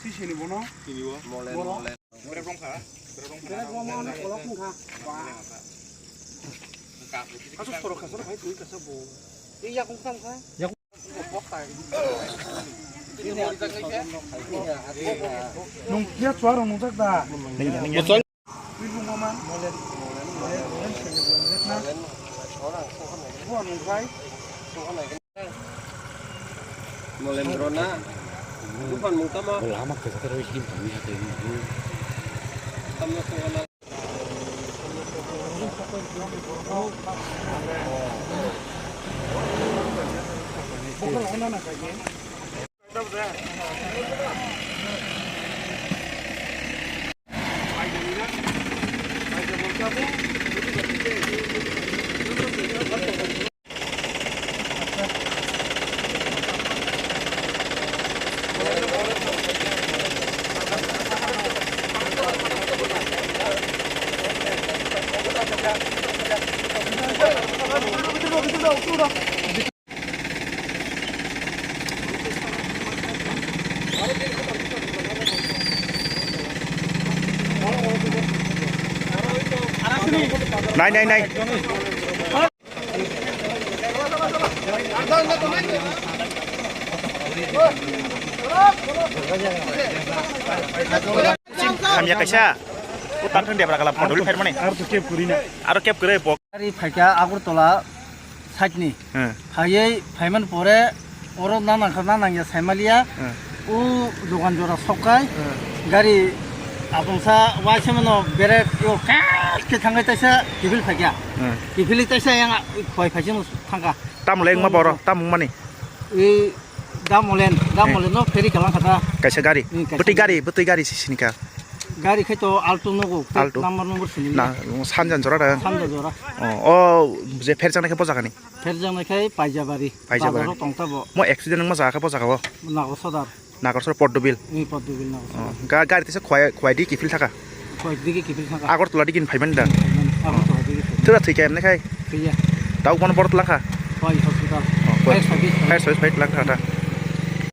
Sini bono. Molen. Berapa rongka? Kasus sorok kasar baik tuh kasabo. Iya kungkam kan? Ya nung kia suara nung sakda. Betul. Ibu mama. Molen. Orang. Gua nung kai. Molen drona. Bukan mutama. Lama ke kita harus hidup kami hati ini. Tama soalan. Bukan orang nak kaji. Này. Kami kaisa utang thang debra kala modul fight mane aro kep kure pok ari phaika Agartala side ni phaiye phaiman pore oro nana ya saimalia u dogan jora sokai gari abungsa wasimano bere yo ke thangai taisa kibil phaiya kibil taisa yang khoi phaisin thangka tamleng ma boro tamung mane e damolen no feri kalang kata kaisa gari betul gari sinika gari khaito alto nogo number sini na sanjan jora je ferjang nakai pojakani ferjang nakai paijabari ro tongtabo mo accident ma jaka pojakawo Nagorsar Poddobil gari tese khwai di kifil thaka Agartala dikin phaiman da tura thik em nakai tau kon bort laka hospital fire service lang thata